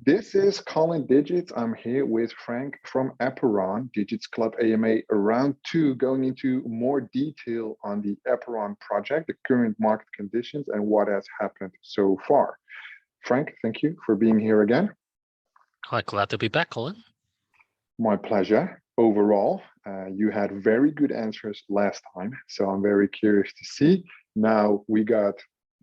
This is Colin Digits. I'm here with Frank from Apeiron, Digits Club AMA round 2, going into more detail on the Apeiron project, the current market conditions, and what has happened so far. Frank, thank you for being here again. Hi, glad to be back, Colin. My pleasure. Overall, you had very good answers last time, so I'm very curious to see. Now we got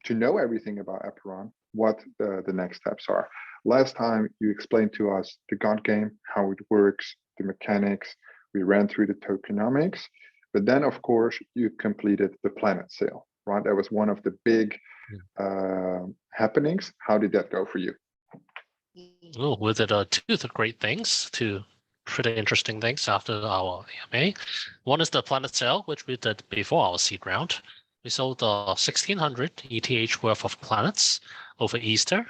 to know everything about Apeiron, what the next steps are. Last time you explained to us the God game, how it works, the mechanics. We ran through the tokenomics, but then of course you completed the planet sale, right? That was one of the big happenings. How did that go for you? Oh, we did two great things, two pretty interesting things after our AMA. One is the planet sale, which we did before our seed round. We sold 1,600 ETH worth of planets over Easter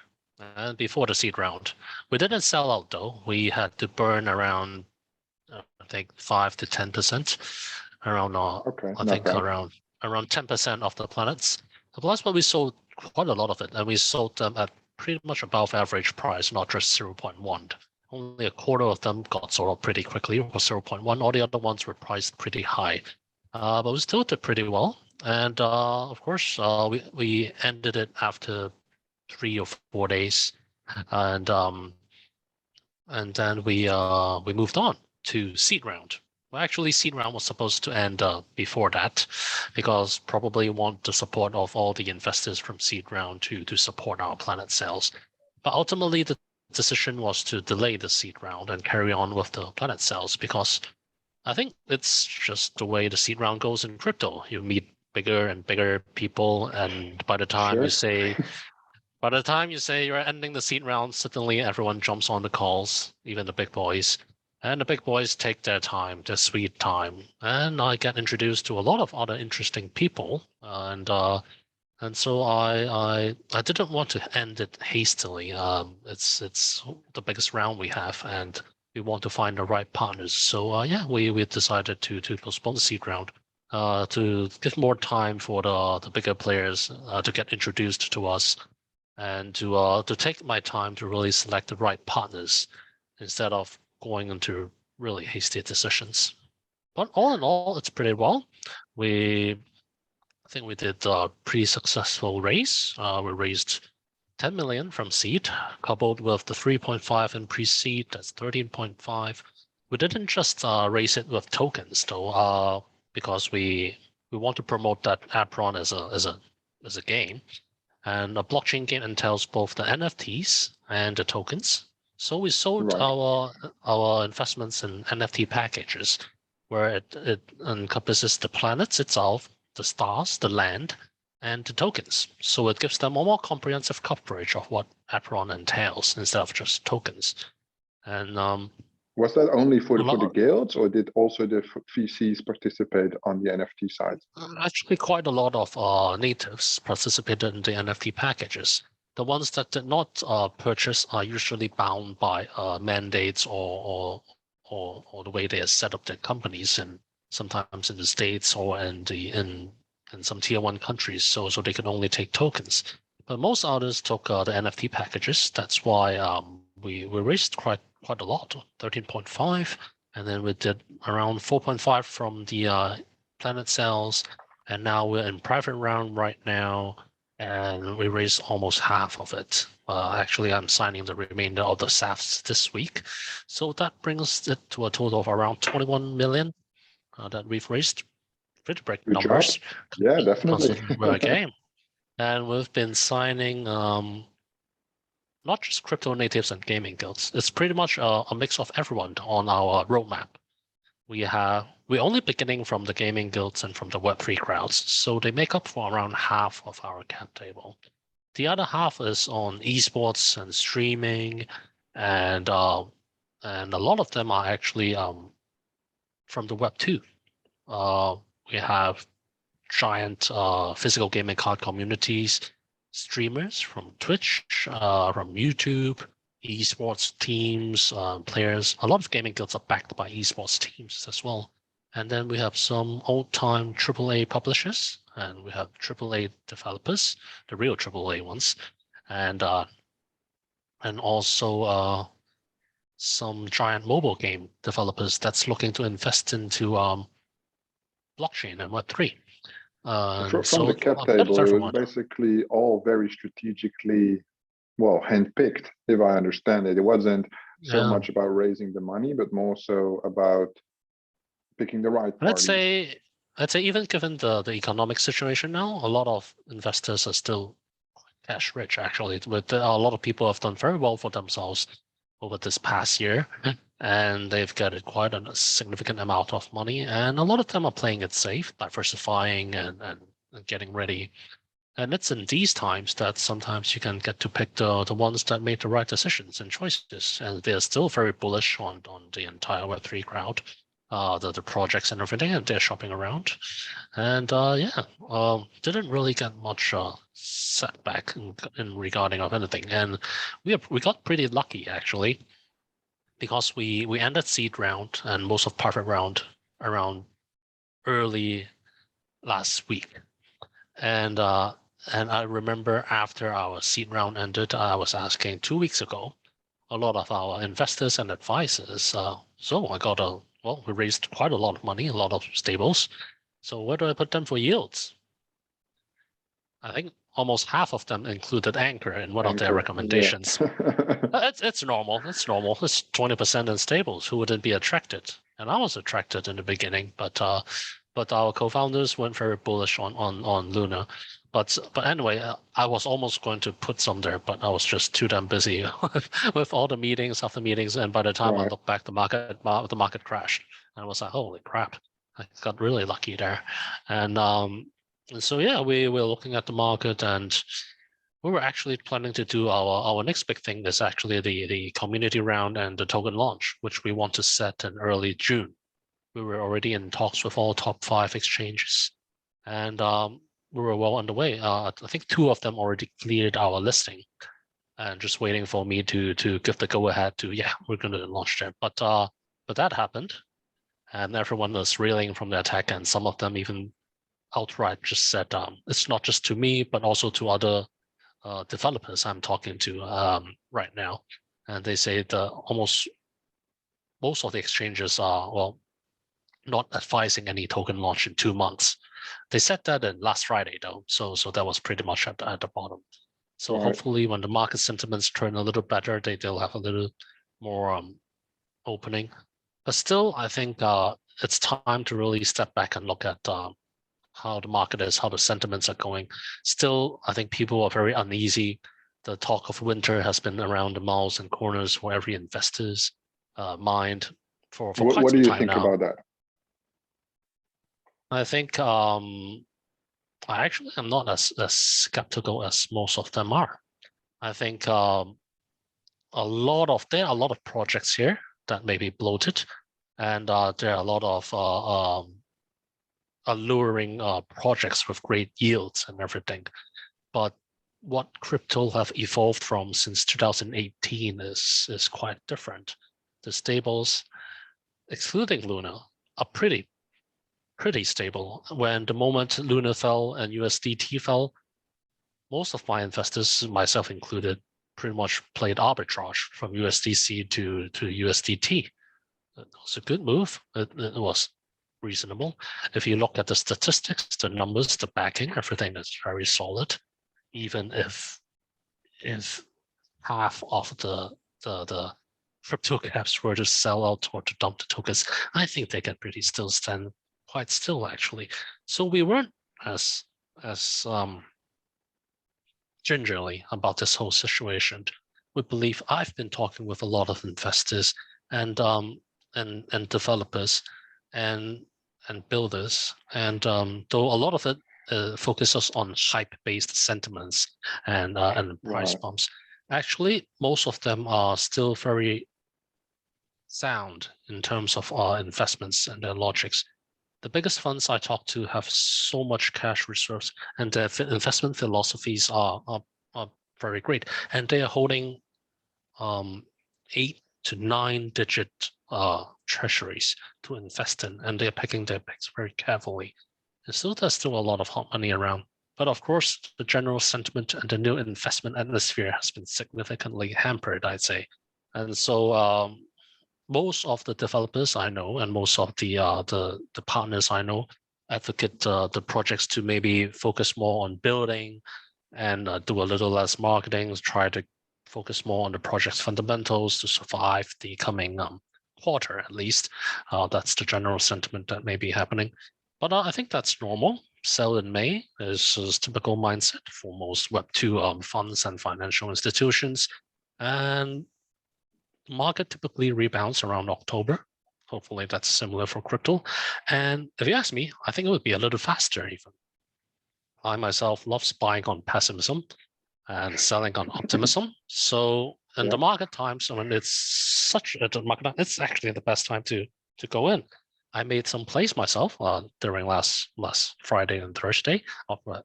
and before the seed round. We didn't sell out though. We had to burn around, I think 5 to 10%, around I think bad. around 10% of the planets. Plus, but we sold quite a lot of it, and we sold them at pretty much above average price, not just 0.1. Only a quarter of them got sold out pretty quickly for 0.1. All the other ones were priced pretty high, but we still did pretty well. And of course, we ended it after 3 or 4 days, and then we moved on to seed round. Well, actually, seed round was supposed to end before that, because probably want the support of all the investors from seed round to support our planet sales. But ultimately, the decision was to delay the seed round and carry on with the planet sales, because I think it's just the way the seed round goes in crypto. You meet bigger and bigger people, and by the time you say you're ending the seed round, suddenly everyone jumps on the calls, even the big boys. And the big boys take their time, their sweet time. And I get introduced to a lot of other interesting people. And so I didn't want to end it hastily. It's the biggest round we have, and we want to find the right partners. So yeah, we decided to postpone the seed round to give more time for the bigger players to get introduced to us, and to take my time to really select the right partners instead of going into really hasty decisions. But all in all, it's pretty well. I think we did a pretty successful raise. We raised 10 million from seed, coupled with the 3.5 in pre-seed, that's 13.5. We didn't just raise it with tokens though, because we want to promote that Apeiron as a game. And a blockchain game entails both the NFTs and the tokens. So we sold our investments in NFT packages, where it encompasses the planets itself, the stars, the land, and the tokens. So it gives them a more comprehensive coverage of what Apeiron entails instead of just tokens. And was that only for the guilds, or did also the VCs participate on the NFT side? Actually, quite a lot of natives participated in the NFT packages. The ones that did not purchase are usually bound by mandates or the way they have set up their companies, and sometimes in the States or in some tier 1 countries, so they can only take tokens. But most others took the NFT packages. That's why we raised quite a lot, 13.5, and then we did around 4.5 from the planet sales, and now we're in private round right now, and we raised almost half of it. Actually, I'm signing the remainder of the SAFs this week, so that brings it to a total of around 21 million that we've raised. Pretty big numbers. Yeah, definitely. We're a game, and we've been signing not just crypto natives and gaming guilds. It's pretty much a mix of everyone on our roadmap. We're only beginning from the gaming guilds and from the Web3 crowds, so they make up for around half of our cap table. The other half is on esports and streaming, and a lot of them are actually from the Web2. We have giant physical gaming card communities, streamers from Twitch, from YouTube, esports teams, players. A lot of gaming guilds are backed by esports teams as well. And then we have some old-time AAA publishers, and we have AAA developers, the real AAA ones. And and also some giant mobile game developers that's looking to invest into blockchain and Web3. From the So cap a bit of table, it was everyone. basically all very strategically, well, handpicked, if I understand it. It wasn't so Yeah. much about raising the money, but more so about picking the right Let's parties. say even given the economic situation now, a lot of investors are still cash rich actually. With a lot of people have done very well for themselves over this past year, and they've got quite a significant amount of money. And a lot of them are playing it safe, diversifying and getting ready. And it's in these times that sometimes you can get to pick the ones that made the right decisions and choices. And they're still very bullish on the entire Web3 crowd, the projects and everything, and they're shopping around. And didn't really get much setback in regarding of anything. And we got pretty lucky actually, because we ended seed round and most of private round around early last week. And I remember after our seed round ended, I was asking 2 weeks ago a lot of our investors and advisors. So we raised quite a lot of money, a lot of stables. So where do I put them for yields? I think almost half of them included Anchor in one of their Anchor, yeah. recommendations. It's normal. It's normal. It's 20% in stables. Who wouldn't be attracted? And I was attracted in the beginning, but our co-founders weren't very bullish on Luna. But anyway, I was almost going to put some there, but I was just too damn busy with all the meetings after meetings. And by the time I Right. looked back, the market crashed. And I was like, holy crap! I got really lucky there. And so yeah, we were looking at the market, and we were actually planning to do our next big thing is actually the community round and the token launch, which we want to set in early June. We were already in talks with all top 5 exchanges, and we were well underway. I think 2 of them already cleared our listing, and just waiting for me to give the go ahead to we're going to launch there. But that happened, and everyone was reeling from the attack, and some of them even outright just said it's not just to me, but also to other developers I'm talking to right now, and they say almost most of the exchanges are not advising any token launch in 2 months. They said that in last Friday though, so that was pretty much at the bottom. So Right. hopefully, when the market sentiments turn a little better, they'll have a little more opening. But still, I think it's time to really step back and look at how the market is, how the sentiments are going. Still, I think people are very uneasy. The talk of winter has been around the mouths and corners for every investor's mind for quite What do some you time think now. about that? I think I actually am not as skeptical as most of them are. I think there are a lot of projects here that may be bloated, and there are a lot of alluring projects with great yields and everything. But what crypto have evolved from since 2018 is quite different. The stables, excluding Luna, are pretty stable. When the moment Luna fell and USDT fell, most of my investors, myself included, pretty much played arbitrage from USDC to USDT. It was a good move. It was reasonable. If you look at the statistics, the numbers, the backing, everything is very solid. Even if half of the crypto caps were to sell out or to dump the tokens, I think they can pretty still stand quite still actually. So we weren't as gingerly about this whole situation. We believe I've been talking with a lot of investors and developers and builders, and though a lot of it focuses on hype-based sentiments and price Right. bumps, actually most of them are still very sound in terms of investments and their logics. The biggest funds I talk to have so much cash reserves, and their investment philosophies are very great. And they are holding 8 to 9 digit treasuries to invest in, and they're picking their picks very carefully. And so there's still a lot of hot money around. But of course, the general sentiment and the new investment atmosphere has been significantly hampered, I'd say. And so most of the developers I know and most of the partners I know advocate the projects to maybe focus more on building and do a little less marketing, try to focus more on the project's fundamentals to survive the coming quarter at least. That's the general sentiment that may be happening. But I think that's normal. Sell in May is typical mindset for most Web2 funds and financial institutions. And the market typically rebounds around October. Hopefully that's similar for crypto. And if you ask me, I think it would be a little faster even. I myself love buying on pessimism and selling on optimism. So in the market times, when it's such a market, it's actually the best time to go in. I made some plays myself during last Friday and Thursday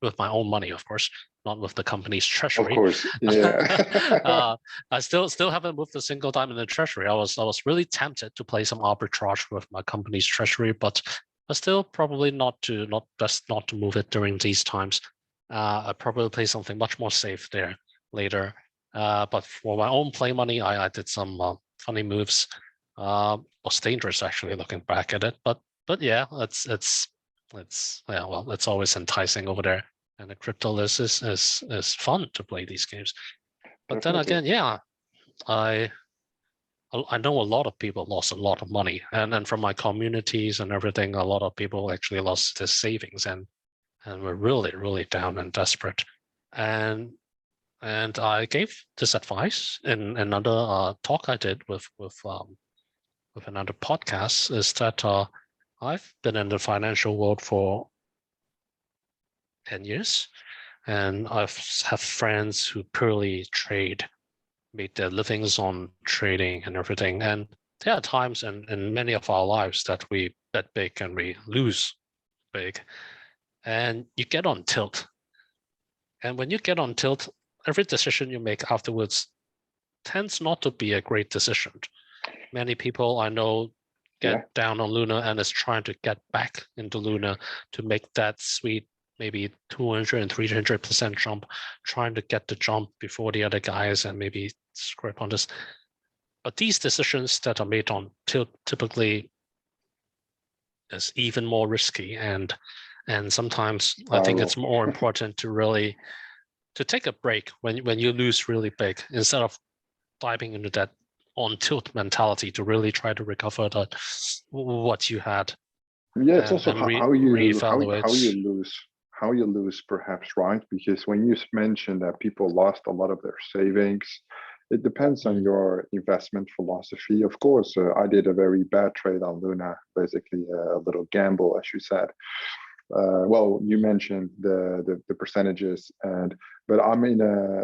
with my own money, of course, not with the company's treasury. Of course, yeah. I still haven't moved a single dime in the treasury. I was really tempted to play some arbitrage with my company's treasury, but still probably best not to move it during these times. I probably play something much more safe there later. But for my own play money, I did some funny moves. Was dangerous actually looking back at it, but yeah, it's always enticing over there, and the crypto list is fun to play these games. But Definitely. then again, yeah, I know a lot of people lost a lot of money, and then from my communities and everything, a lot of people actually lost their savings and were really down and desperate. And I gave this advice in another talk I did with another podcast, is that I've been in the financial world for 10 years, and I've have friends who purely trade, made their livings on trading and everything. And there are times in many of our lives that we bet big and we lose big, and you get on tilt. And when you get on tilt, every decision you make afterwards tends not to be a great decision. Many people I know get down on Luna and is trying to get back into Luna to make that sweet, maybe 200 and 300% jump, trying to get the jump before the other guys and maybe script on this. But these decisions that are made on tilt typically is even more risky, and sometimes I think it's more important to take a break when you lose really big, instead of diving into that on tilt mentality to really try to recover what you had. Yeah, it's also how you lose perhaps, right? Because when you mentioned that people lost a lot of their savings, it depends on your investment philosophy. Of course, I did a very bad trade on Luna, basically a little gamble, as you said. Well, you mentioned the percentages, but I mean,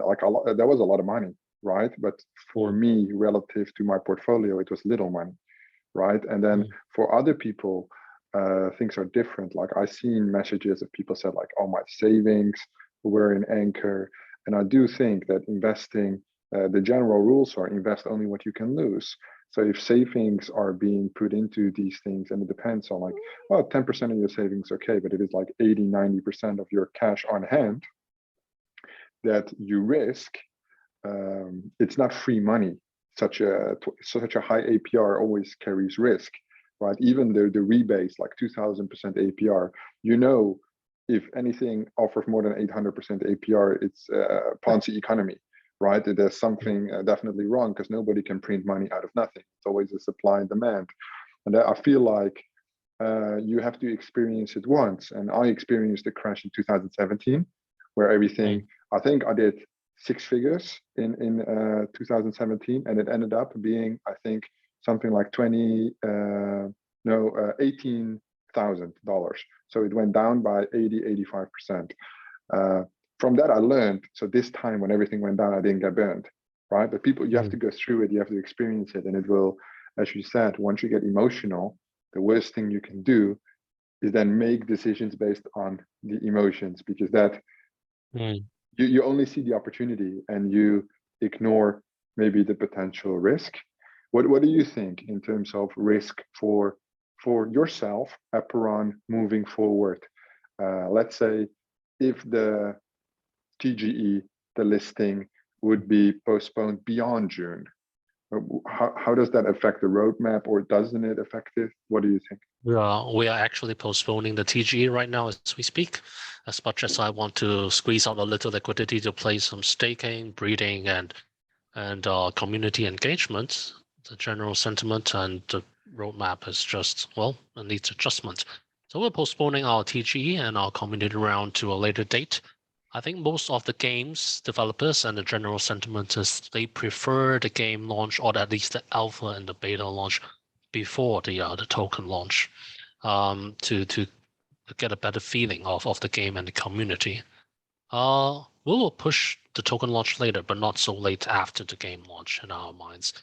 like that was a lot of money, right? But for me, relative to my portfolio, it was little money, right? And then for other people, things are different. Like I seen messages of people said like, "Oh, my savings were in Anchor," and I do think that investing, the general rules are invest only what you can lose. So if savings are being put into these things, and it depends on like, well, 10% of your savings, okay, but if it's like 80, 90% of your cash on hand that you risk, it's not free money. Such a high APR always carries risk, right? Even the rebates, like 2000% APR, you know, if anything offers more than 800% APR, it's a Ponzi economy, right? There's something definitely wrong, because nobody can print money out of nothing. It's always a supply and demand. And I feel like you have to experience it once. And I experienced the crash in 2017, where everything, I think I did 6 figures in 2017, and it ended up being, I think, something like $18,000. So it went down by 85%. From that, I learned. So this time when everything went down, I didn't get burned, right? But people, you have to go through it, you have to experience it, and it will, as you said, once you get emotional, the worst thing you can do is then make decisions based on the emotions, because that you only see the opportunity and you ignore maybe the potential risk. What do you think in terms of risk for yourself, Apeiron, moving forward? Let's say if the TGE, the listing, would be postponed beyond June? How does that affect the roadmap, or doesn't it affect it? What do you think? We are actually postponing the TGE right now as we speak. As much as I want to squeeze out a little liquidity to play some staking, breeding, and community engagement, the general sentiment and the roadmap is just, well, it needs adjustment. So we're postponing our TGE and our community round to a later date. I think most of the games developers and the general sentiment is they prefer the game launch, or at least the alpha and the beta launch, before the token launch, to get a better feeling of the game and the community. We will push the token launch later, but not so late after the game launch in our minds.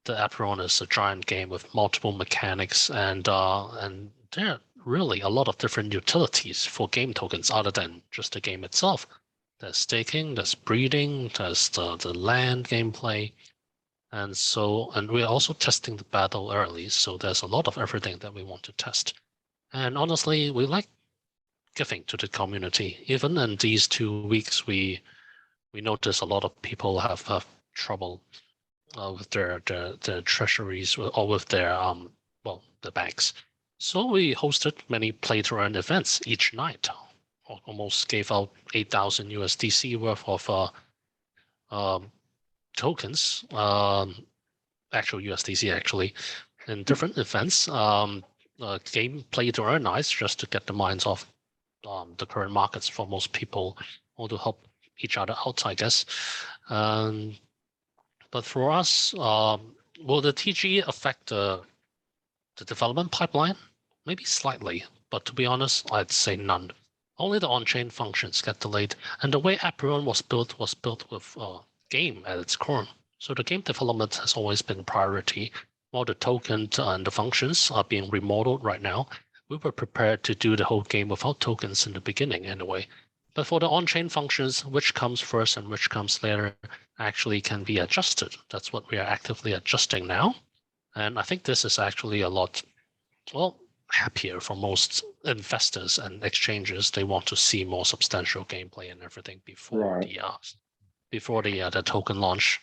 The Apeiron is a giant game with multiple mechanics, and there are really a lot of different utilities for game tokens other than just the game itself. There's staking, there's breeding, there's the land gameplay. And we're also testing the battle early, so there's a lot of everything that we want to test. And honestly, we like giving to the community. Even in these 2 weeks, we notice a lot of people have trouble with their treasuries or with their the banks. So we hosted many play-to-earn events each night. Almost gave out 8,000 USDC worth of tokens, actual USDC actually, in different events. Game play-to-earn nights just to get the minds off the current markets for most people, or to help each other out, I guess. But for us, will the TG affect the development pipeline? Maybe slightly, but to be honest, I'd say none. Only the on-chain functions get delayed, and the way Apeiron was built with game at its core. So the game development has always been priority, while the token and the functions are being remodeled right now. We were prepared to do the whole game without tokens in the beginning anyway. But for the on-chain functions, which comes first and which comes later actually can be adjusted. That's what we are actively adjusting now. And I think this is actually a lot, well, happier for most investors and exchanges. They want to see more substantial gameplay and everything before the token launch.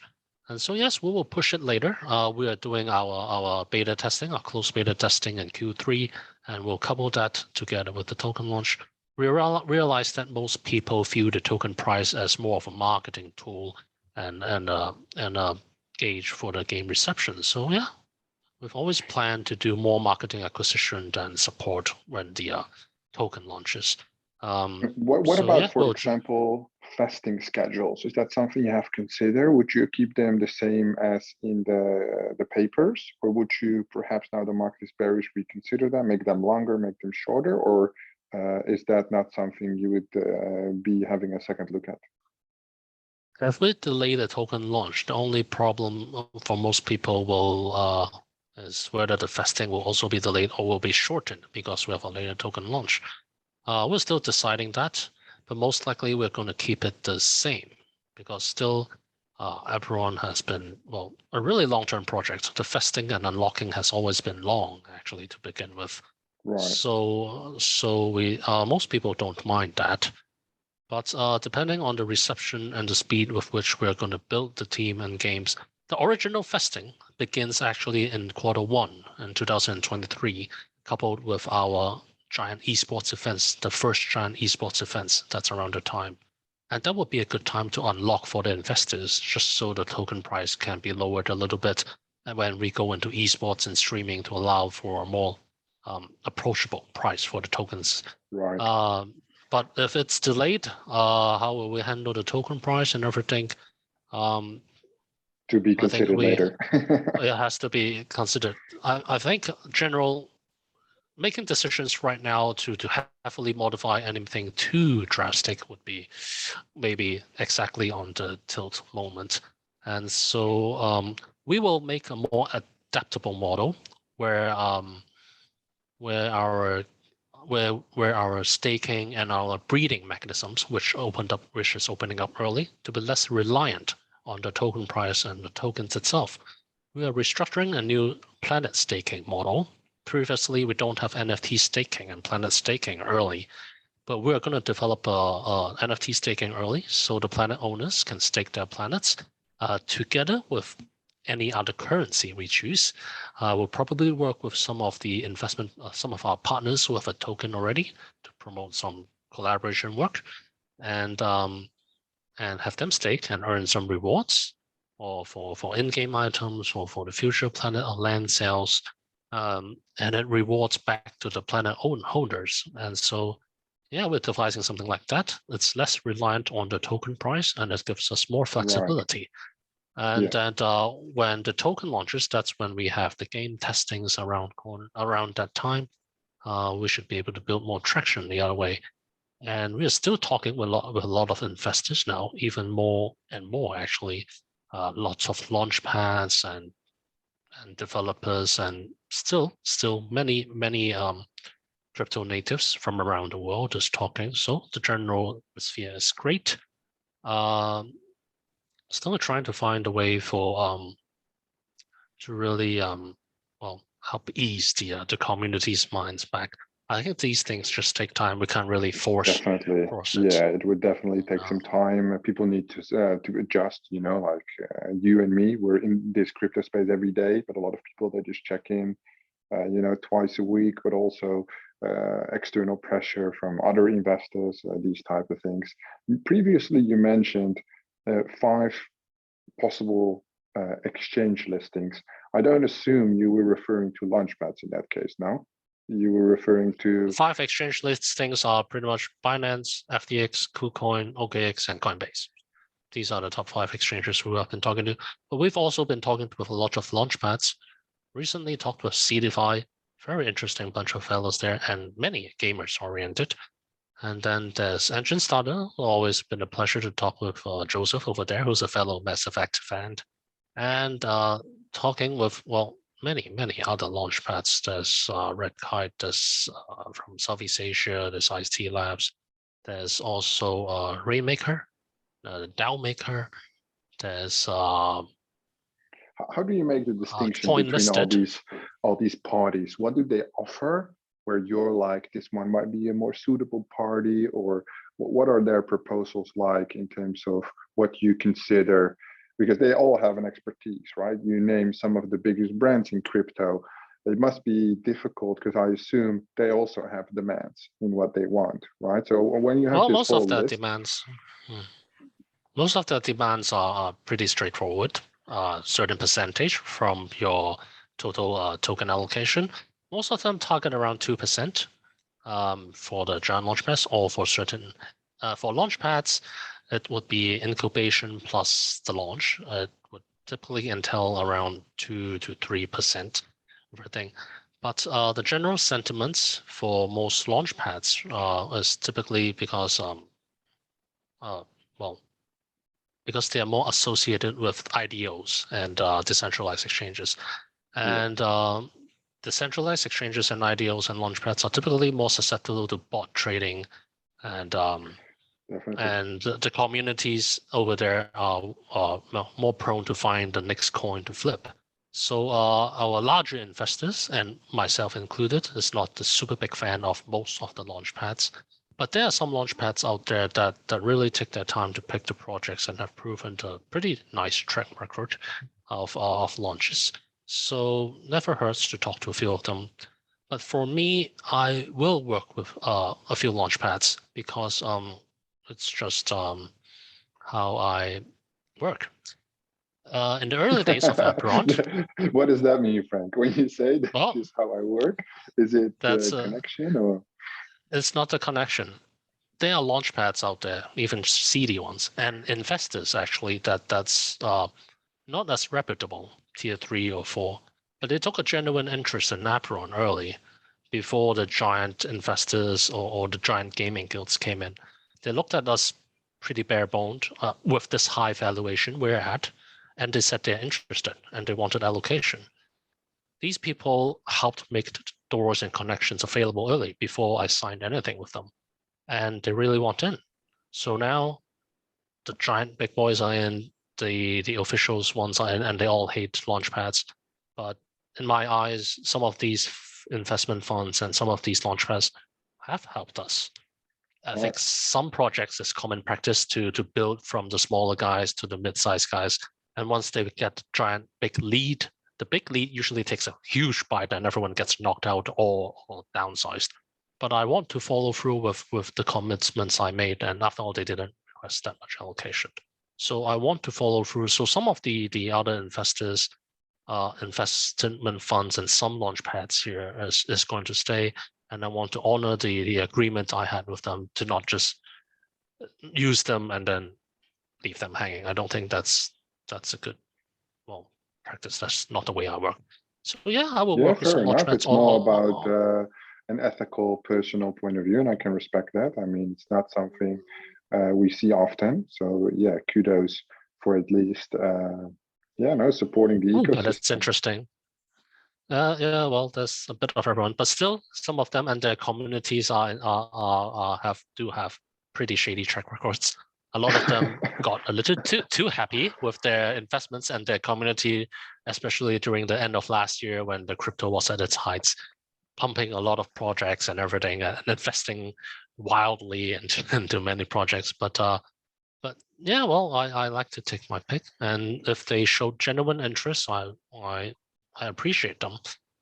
And so yes, we will push it later. We are doing our beta testing, our closed beta testing in Q3, and we'll couple that together with the token launch. We realize that most people view the token price as more of a marketing tool and a gauge for the game reception. So yeah, we've always planned to do more marketing acquisition than support when the token launches. What about, for example, vesting schedules? Is that something you have considered? Would you keep them the same as in the papers, or would you perhaps, now the market is bearish, reconsider them, make them longer, make them shorter, or is that not something you would be having a second look at? If we delay the token launch, the only problem for most people is whether the vesting will also be delayed or will be shortened because we have a later token launch. We're still deciding that, but most likely we're going to keep it the same because still Apeiron has been, well, a really long-term project. The vesting and unlocking has always been long, actually, to begin with. Right. So we most people don't mind that. But depending on the reception and the speed with which we're going to build the team and games, the original vesting begins actually in Q1 in 2023, coupled with our giant esports events, the first giant esports events that's around the time. And that would be a good time to unlock for the investors, just so the token price can be lowered a little bit when we go into esports and streaming to allow for a more approachable price for the tokens. Right. But if it's delayed, how will we handle the token price and everything? To be considered later. It has to be considered. I think making decisions right now to heavily modify anything too drastic would be maybe exactly on the tilt moment. And so we will make a more adaptable model where our staking and our breeding mechanisms, which is opening up early, to be less reliant on the token price and the tokens itself. We are restructuring a new planet staking model. Previously, we don't have NFT staking and planet staking early, but we're going to develop a NFT staking early, so the planet owners can stake their planets together with any other currency we choose. We'll probably work with some of the investment, some of our partners who have a token already to promote some collaboration work, and have them stake and earn some rewards, or for in-game items, or for the future planet or land sales, and it rewards back to the planet holders. And so, yeah, we're devising something like that. It's less reliant on the token price, and it gives us more flexibility. And then when the token launches, that's when we have the game testings around that time. We should be able to build more traction the other way. And we are still talking with a lot of investors now, even more and more actually. Lots of Launchpads and developers, and still many crypto natives from around the world is talking. So the general atmosphere is great. Still trying to find a way for to really well, help ease the community's minds back. I think these things just take time. We can't really force it. Yeah, it would definitely take some time. People need to adjust, you know, like you and me, we're in this crypto space every day, but a lot of people, they just check in, you know, twice a week, but also external pressure from other investors, these type of things. Previously, you mentioned 5 possible exchange listings. I don't assume you were referring to Launchpads in that case, no? You were referring to 5 exchange listings are pretty much Binance, FTX, KuCoin, OKX, and Coinbase. These are the top 5 exchanges who I've been talking to. But we've also been talking with a lot of Launchpads. Recently talked with CDFI, very interesting bunch of fellows there, and many gamers oriented. And then there's Engine Starter. Always been a pleasure to talk with Joseph over there, who's a fellow Mass Effect fan. And talking with, well, many other Launchpads. There's Red Kite, there's from Southeast Asia, there's IST Labs. There's also Raymaker, DAO Maker. There's how do you make the distinction Coin between Listed. all these parties? What do they offer where you're like, this one might be a more suitable party, or what are their proposals like in terms of what you consider? Because they all have an expertise, right? You name some of the biggest brands in crypto. It must be difficult because I assume they also have demands in what they want, right? So when you have Well, this most whole of the list, demands, most of the demands are pretty straightforward. Certain percentage from your total token allocation. Most of them target around 2% for the giant launchpads, or for certain for launchpads, it would be incubation plus the launch. It would typically entail around 2 to 3% everything. But the general sentiments for most launchpads is typically because well, because they are more associated with IDOs and decentralized exchanges. And decentralized exchanges and IDOs and launchpads are typically more susceptible to bot trading, and the communities over there are more prone to find the next coin to flip. So our larger investors, and myself included, is not the super big fan of most of the launchpads. But there are some launchpads out there that really take their time to pick the projects and have proven a pretty nice track record of launches. So never hurts to talk to a few of them. But for me, I will work with a few launchpads because it's just how I work. In the early days of Apeiron. What does that mean, Frank? When you say that's Well, just how I work, is it that's a connection or? It's not a connection. There are launchpads out there, even seedy ones, and investors actually that's not as reputable, tier 3 or 4, but they took a genuine interest in Apeiron early, before the giant investors or the giant gaming guilds came in. They looked at us pretty bare boned with this high valuation we're at, and they said they're interested and they wanted allocation. These people helped make the doors and connections available early before I signed anything with them, and they really want in. So now the giant big boys are in, the officials ones are in, and they all hate launchpads. But in my eyes, some of these investment funds and some of these launchpads have helped us. I think some projects is common practice to build from the smaller guys to the mid-sized guys. And once they get the giant big lead, the big lead usually takes a huge bite and everyone gets knocked out or downsized. But I want to follow through with the commitments I made, and after all, they didn't request that much allocation. So I want to follow through. So some of the other investors, investment funds and some launch pads here is going to stay. And I want to honor the agreement I had with them to not just use them and then leave them hanging. I don't think that's a good practice. That's not the way I work. So yeah, I will work with some launch pads. It's more about an ethical, personal point of view, and I can respect that. I mean, it's not something we see often. So yeah, kudos for at least supporting the ecosystem. That's interesting. Yeah, well, there's a bit of everyone, but still, some of them and their communities do have pretty shady track records. A lot of them got a little too happy with their investments and their community, especially during the end of last year when the crypto was at its heights, pumping a lot of projects and everything and investing wildly into many projects. But yeah, well, I like to take my pick, and if they show genuine interest, I appreciate them.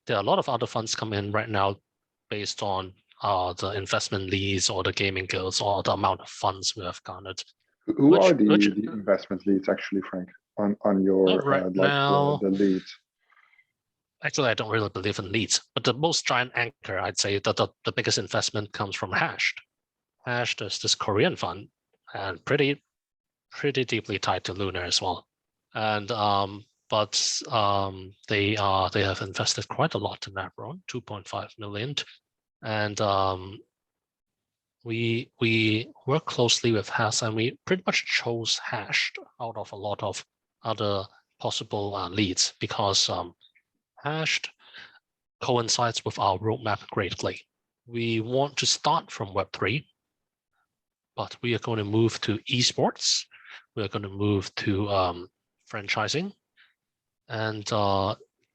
There are a lot of other funds come in right now based on the investment leads or the gaming guilds or the amount of funds we have garnered. Who are the investment leads actually, Frank, on your the leads? Actually, I don't really believe in leads, but the most giant anchor, I'd say that the biggest investment comes from Hashed. Hashed is this Korean fund and pretty deeply tied to Lunar as well. And but they have invested quite a lot in Apeiron, 2.5 million. And we work closely with Hashed, and we pretty much chose Hashed out of a lot of other possible leads because Hashed coincides with our roadmap greatly. We want to start from Web3, but we are going to move to esports. We are going to move to franchising, and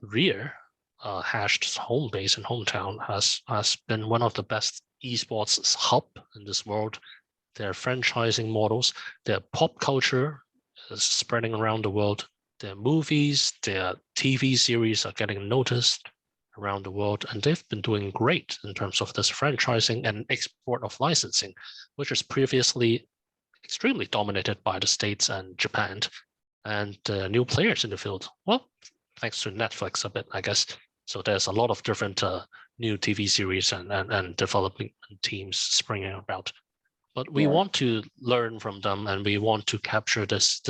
Rear, Hashed's home base and hometown, has been one of the best esports hub in this world. Their franchising models, their pop culture is spreading around the world. Their movies, their TV series are getting noticed around the world, and they've been doing great in terms of this franchising and export of licensing, which is previously extremely dominated by the States and Japan. And new players in the field, well, thanks to Netflix a bit, I guess. So there's a lot of different new TV series and development teams springing about. But we want to learn from them, and we want to capture this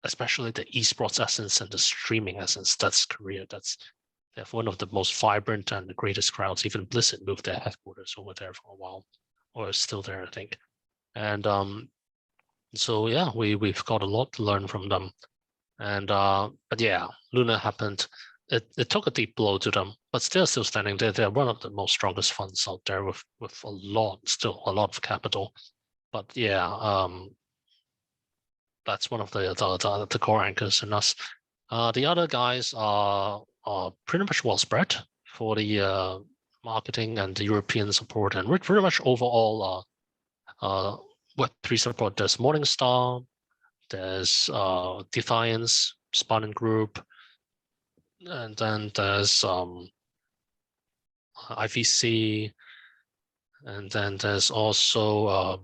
especially the esports essence and the streaming essence. That's Korea. They have one of the most vibrant and the greatest crowds. Even Blizzard moved their headquarters over there for a while, or is still there, I think. And so yeah, we've got a lot to learn from them. And but yeah, Luna happened. It took a deep blow to them, but still standing there. They're one of the most strongest funds out there with still a lot of capital. But yeah, that's one of the core anchors in us. The other guys are pretty much well spread for the marketing and the European support, and we're pretty much overall Web3 support. There's Morningstar, there's Defiance, Spawning Group, and then there's IVC, and then there's also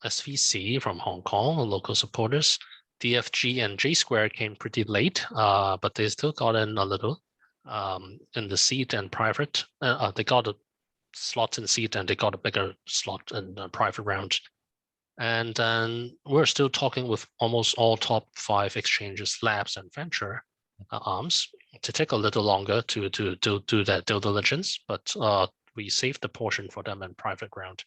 SVC from Hong Kong, the local supporters. DFG and J Square came pretty late, but they still got in a little in the seed and private. They got a slot in seed and they got a bigger slot in the private round. And then we're still talking with almost all top 5 exchanges, labs, and venture arms to take a little longer to do that due diligence, but we saved the portion for them in private round.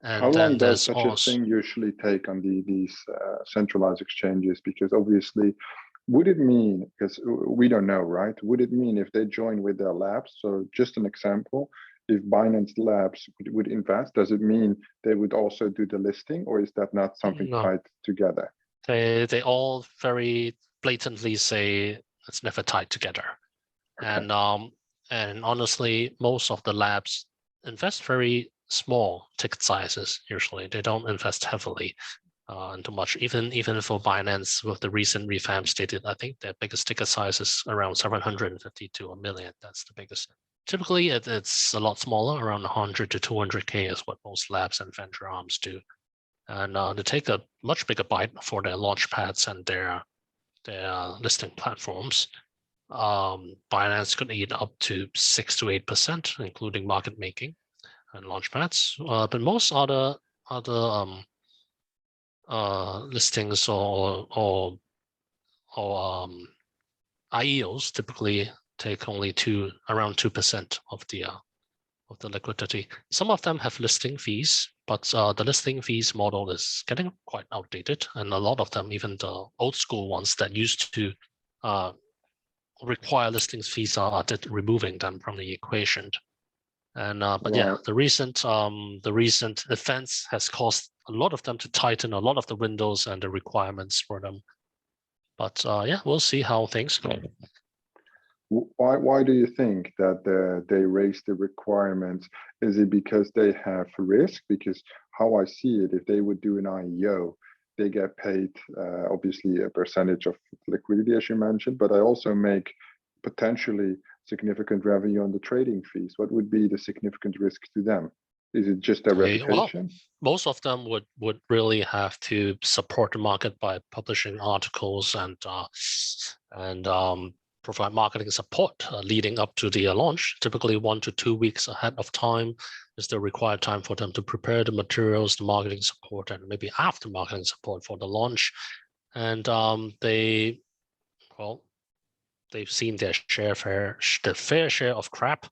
And how long does such a thing usually take on these centralized exchanges? Because obviously, would it mean, because we don't know, right? Would it mean if they join with their labs? So just an example, if Binance Labs would invest, does it mean they would also do the listing, or is that not something tied together? They all very blatantly say it's never tied together. Okay. And honestly, most of the labs invest very small ticket sizes. Usually, they don't invest heavily into much. Even for Binance, with the recent revamps, they did. I think their biggest ticket size is around 750 to $1 million. That's the biggest. Typically, it's a lot smaller, around 100 to 200K is what most labs and venture arms do. And they take a much bigger bite for their Launchpads and their listing platforms. Binance could eat up to 6 to 8%, including market making and Launchpads. But most other listings or IEOs typically take only around 2% of the liquidity. Some of them have listing fees, but the listing fees model is getting quite outdated, and a lot of them, even the old school ones that used to require listings fees, are removing them from the equation. And but yeah, the recent events has caused a lot of them to tighten a lot of the windows and the requirements for them. But yeah, we'll see how things go. Why do you think that they raise the requirements? Is it because they have risk? Because how I see it, if they would do an IEO, they get paid obviously a percentage of liquidity, as you mentioned, but I also make potentially significant revenue on the trading fees. What would be the significant risk to them? Is it just their reputation? Well, most of them would really have to support the market by publishing articles and provide marketing support leading up to the launch. Typically 1 to 2 weeks ahead of time is the required time for them to prepare the materials, the marketing support, and maybe after marketing support for the launch. And they've seen their fair share of crappy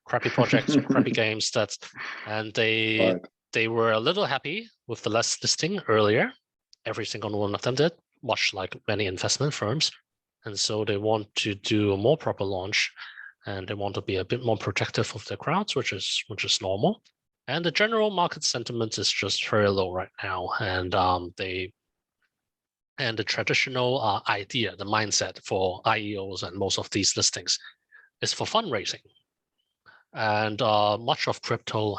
projects, crappy games. And they were a little happy with the less listing earlier. Every single one of them did, much like many investment firms. And so they want to do a more proper launch, and they want to be a bit more protective of their crowds, which is normal. And the general market sentiment is just very low right now. And the traditional idea, the mindset for IEOs and most of these listings is for fundraising. And much of crypto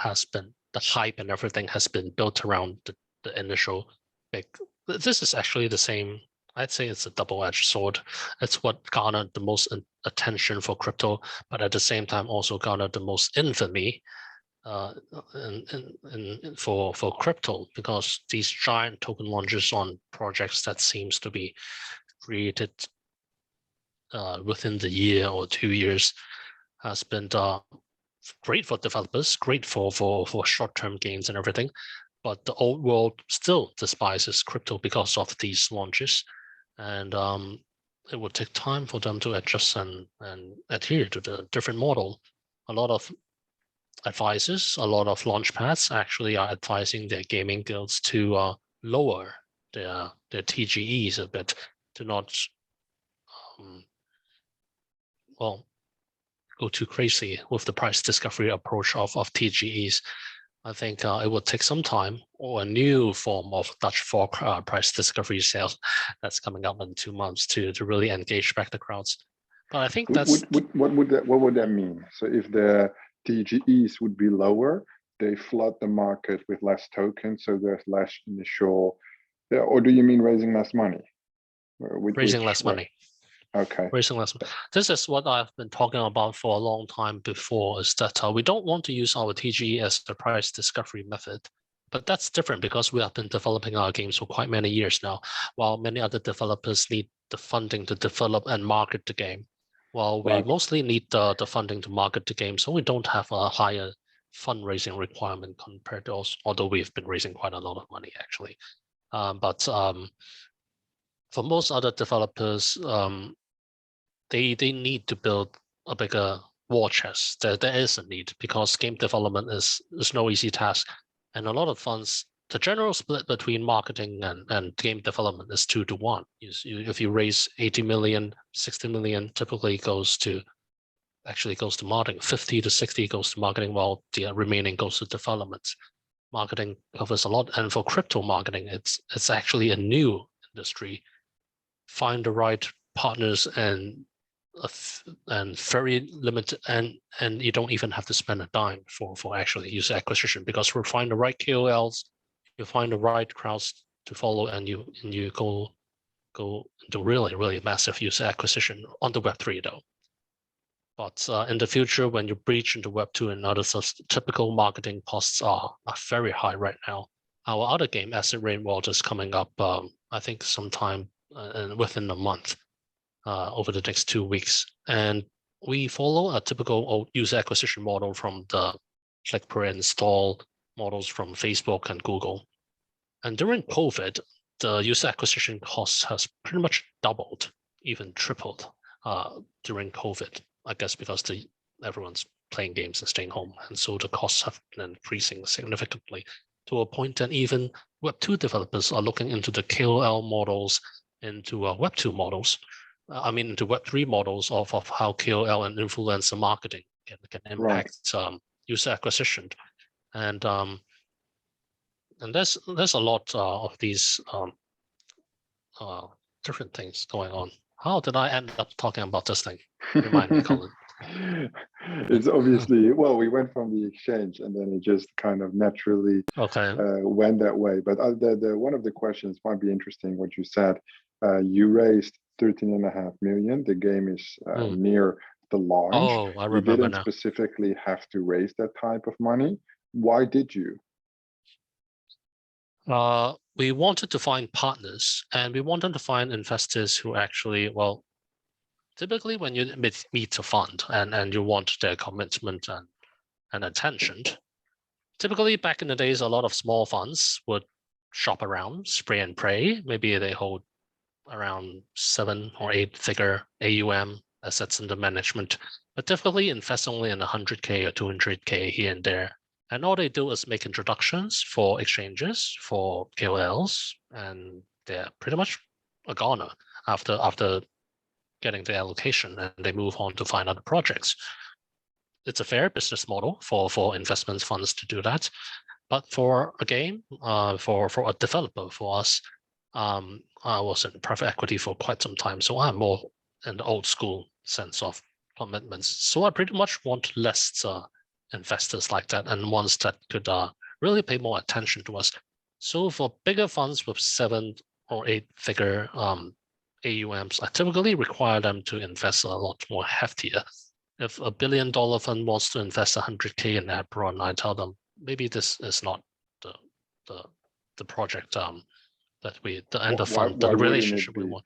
the hype and everything has been built around the initial big. This is actually the same. I'd say it's a double-edged sword. It's what garnered the most attention for crypto, but at the same time also garnered the most infamy for crypto, because these giant token launches on projects that seems to be created within the year or 2 years has been great for developers, great for short-term gains and everything. But the old world still despises crypto because of these launches. And it would take time for them to adjust and adhere to the different model. A lot of advisors, a lot of Launchpads actually are advising their gaming guilds to lower their TGEs a bit, to not go too crazy with the price discovery approach of TGEs. I think it would take some time, or a new form of Dutch fork price discovery sales that's coming up in 2 months to really engage back the crowds. But I think what would that mean? So if the TGEs would be lower, they flood the market with less tokens, so there's less initial. Yeah, or do you mean raising less money? Raising less money. Okay. Raising less. This is what I've been talking about for a long time before, is that we don't want to use our TGE as the price discovery method. But that's different because we have been developing our games for quite many years now, while many other developers need the funding to develop and market the game. While we mostly need the funding to market the game, so we don't have a higher fundraising requirement compared to us, although we've been raising quite a lot of money actually. But for most other developers, they need to build a bigger war chest. There is a need, because game development is no easy task, and a lot of funds. The general split between marketing and game development is 2 to 1. If you raise 80 million, 60 million typically goes to marketing. 50 to 60 goes to marketing, while the remaining goes to development. Marketing covers a lot, and for crypto marketing, it's actually a new industry. Find the right partners and and very limited, and you don't even have to spend a dime for actually user acquisition, because we find the right KOLs, you find the right crowds to follow, and you go into really massive user acquisition on the Web3 though. But in the future, when you breach into Web2 and other such, typical marketing costs are very high right now. Our other game, Acid Rain World, is coming up, I think sometime within a month, over the next 2 weeks. And we follow a typical old user acquisition model from the click per install models from Facebook and Google. And during COVID, the user acquisition costs has pretty much doubled, even tripled during COVID. I guess because everyone's playing games and staying home. And so the costs have been increasing significantly to a point that even Web2 developers are looking into the KOL models, into Web2 models, into Web3 models of how KOL and influencer marketing can impact user acquisition. And there's a lot of these different things going on. How did I end up talking about this thing? Remind me, Colin. It's obviously, well, we went from the exchange and then it just kind of naturally went that way. But one of the questions might be interesting, what you said. You raised 13.5 million. The game is near the launch. Oh, I remember. You didn't specifically have to raise that type of money. Why did you? We wanted to find partners, and we wanted to find investors who actually, well, typically when you meet a fund and you want their commitment and attention, typically back in the days, a lot of small funds would shop around, spray and pray. Maybe they hold around 7 or 8 figure AUM, assets under management, but typically invest only in 100K or 200K here and there. And all they do is make introductions for exchanges, for KOLs, and they're pretty much a goner after getting the allocation, and they move on to find other projects. It's a fair business model for investment funds to do that. But for a game, for a developer, for us, I was in private equity for quite some time, so I'm more in the old school sense of commitments. So I pretty much want less investors like that, and ones that could really pay more attention to us. So for bigger funds with 7 or 8 figure AUMs, I typically require them to invest a lot more heftier. If $1 billion fund wants to invest 100K in Apeiron, I tell them maybe this is not the project the relationship we want.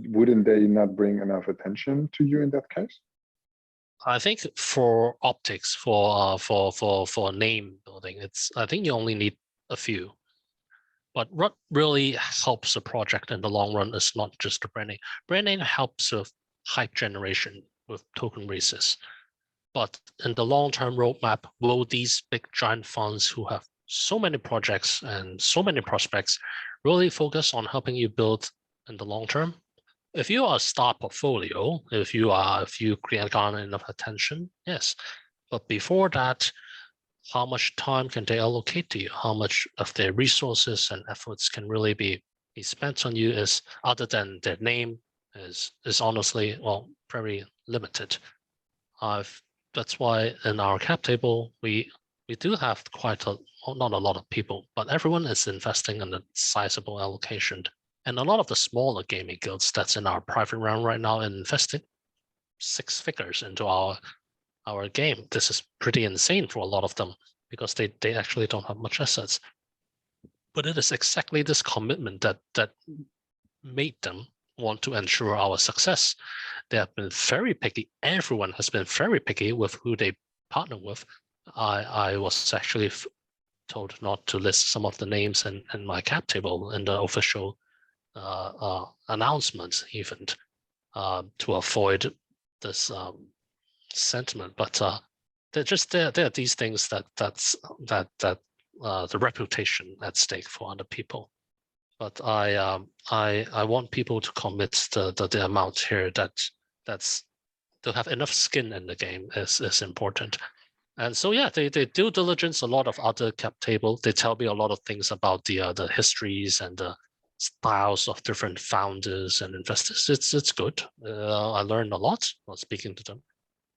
Wouldn't they not bring enough attention to you in that case? I think for optics, for name building, I think you only need a few. But what really helps a project in the long run is not just the branding. Branding helps with hype generation, with token raises. But in the long-term roadmap, will these big giant funds who have so many projects and so many prospects really focus on helping you build in the long term? If you are a star portfolio, if you garner enough attention, yes. But before that, how much time can they allocate to you? How much of their resources and efforts can really be spent on you, is other than their name, is honestly, well, very limited. That's why in our cap table, we do have not a lot of people, but everyone is investing in a sizable allocation. And a lot of the smaller gaming guilds that's in our private round right now investing 6 figures into our game. This is pretty insane for a lot of them because they actually don't have much assets. But it is exactly this commitment that made them want to ensure our success. They have been very picky. Everyone has been very picky with who they partner with. I was actually told not to list some of the names in my cap table in the official announcement, even to avoid this sentiment. But there are these things that the reputation at stake for other people. But I want people to commit the amount here that's to have enough skin in the game is important. And so yeah, they due diligence a lot of other cap table. They tell me a lot of things about the histories and the styles of different founders and investors. It's good. I learned a lot while speaking to them.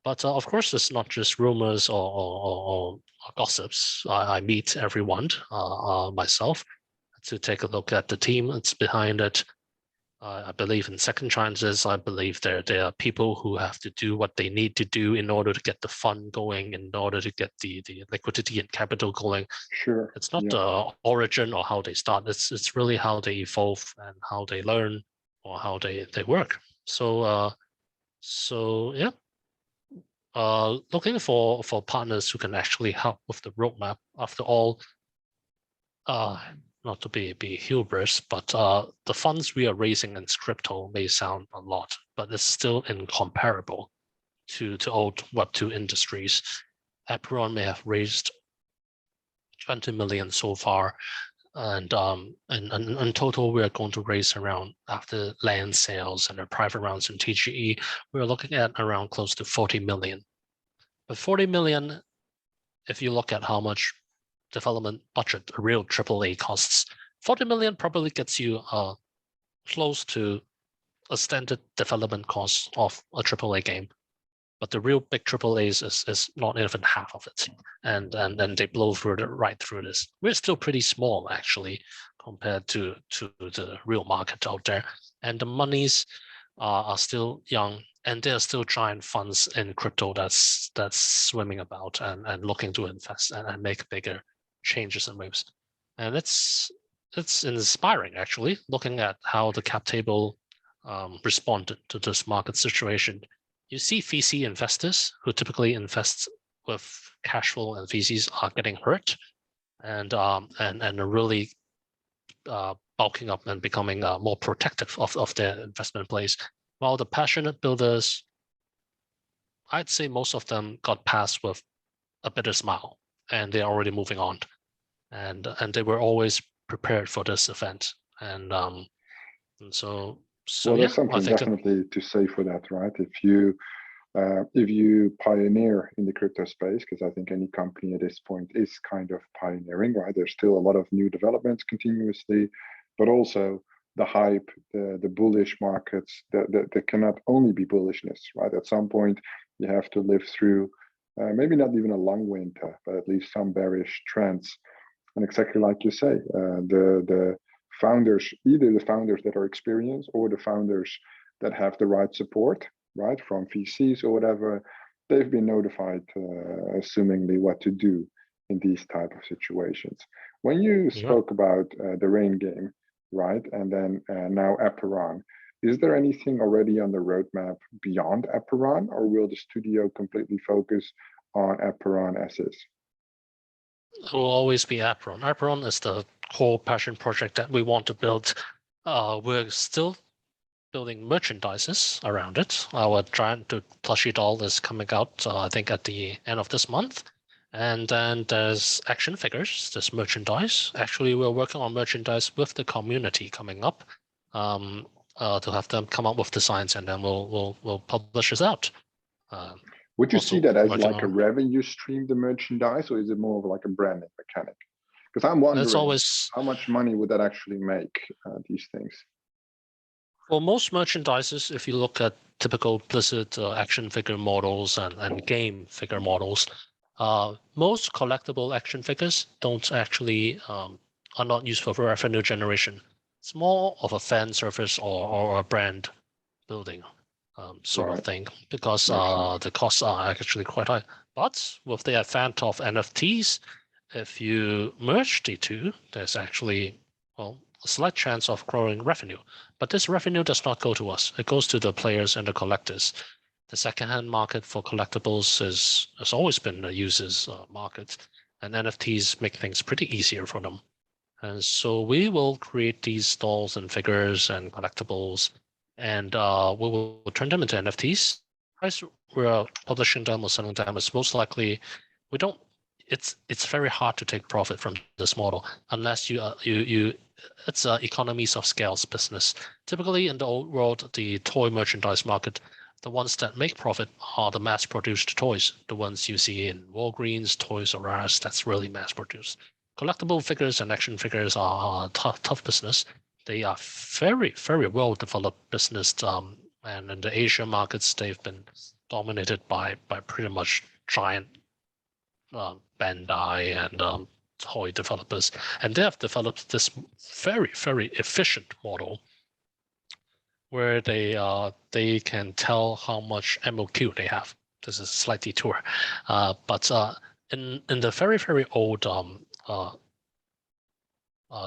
But of course, it's not just rumors or gossips. I meet everyone myself to take a look at the team that's behind it. I believe in second chances. I believe there are people who have to do what they need to do in order to get the fund going, in order to get the liquidity and capital going. Sure. It's not the origin or how they start. It's really how they evolve and how they learn or how they work. So yeah. Looking for partners who can actually help with the roadmap. After all, not to be hubris, but the funds we are raising in crypto may sound a lot, but it's still incomparable to old Web2 industries. Apeiron may have raised 20 million so far, and in total we are going to raise around, after land sales and our private rounds in TGE, we're looking at around close to 40 million. But 40 million, if you look at how much development budget a real AAA costs, 40 million probably gets you close to a standard development cost of a AAA game. But the real big AAAs is not even half of it. And then they blow through right through this. We're still pretty small, actually, compared to the real market out there. And the monies are still young, and there are still giant funds in crypto that's swimming about and looking to invest and make bigger changes and moves. And it's inspiring, actually, looking at how the cap table responded to this market situation. You see VC investors who typically invest with cash flow and VCs are getting hurt and are really bulking up and becoming more protective of their investment plays. While the passionate builders, I'd say most of them got past with a bitter smile, and they're already moving on. And they were always prepared for this event. And so well, yeah, there's something definitely to say for that, right? If you pioneer in the crypto space, because I think any company at this point is kind of pioneering, right? There's still a lot of new developments continuously, but also the hype, the bullish markets, there cannot only be bullishness, right? At some point, you have to live through maybe not even a long winter, but at least some bearish trends. And exactly like you say, the founders, either the founders that are experienced or the founders that have the right support, right, from VCs or whatever, they've been notified, assumingly, what to do in these type of situations. When you spoke about the Rain game, right, and then now Apeiron, is there anything already on the roadmap beyond Apeiron, or will the studio completely focus on Apeiron as is? It will always be Apeiron. Apeiron is the core passion project that we want to build. We're still building merchandises around it. Our giant plushie doll is coming out, I think, at the end of this month. And then there's action figures, there's merchandise. Actually, we're working on merchandise with the community coming up to have them come up with designs, and then we'll publish this out. Would you see that as like a revenue stream, the merchandise, or is it more of like a branding mechanic? Because I'm wondering how much money would that actually make, these things? For most merchandises, if you look at typical Blizzard action figure models and game figure models, most collectible action figures don't actually are not used for revenue generation. It's more of a fan service or a brand building sort of thing, because the costs are actually quite high. But with the advent of NFTs, if you merge the two, there's actually, well, a slight chance of growing revenue. But this revenue does not go to us. It goes to the players and the collectors. The secondhand market for collectibles has always been a user's market, and NFTs make things pretty easier for them. And so we will create these dolls and figures and collectibles, and we will turn them into NFTs. Price we're publishing them or selling them is most likely, we don't. It's very hard to take profit from this model unless you it's economies of scales business. Typically in the old world, the toy merchandise market, the ones that make profit are the mass-produced toys, the ones you see in Walgreens, Toys R Us. That's really mass-produced. Collectible figures and action figures are tough business, they are very, very well developed business. And in the Asia markets, they've been dominated by pretty much giant Bandai and toy developers, and they have developed this very, very efficient model where they can tell how much MOQ they have. This is a slight detour, but in the very, very old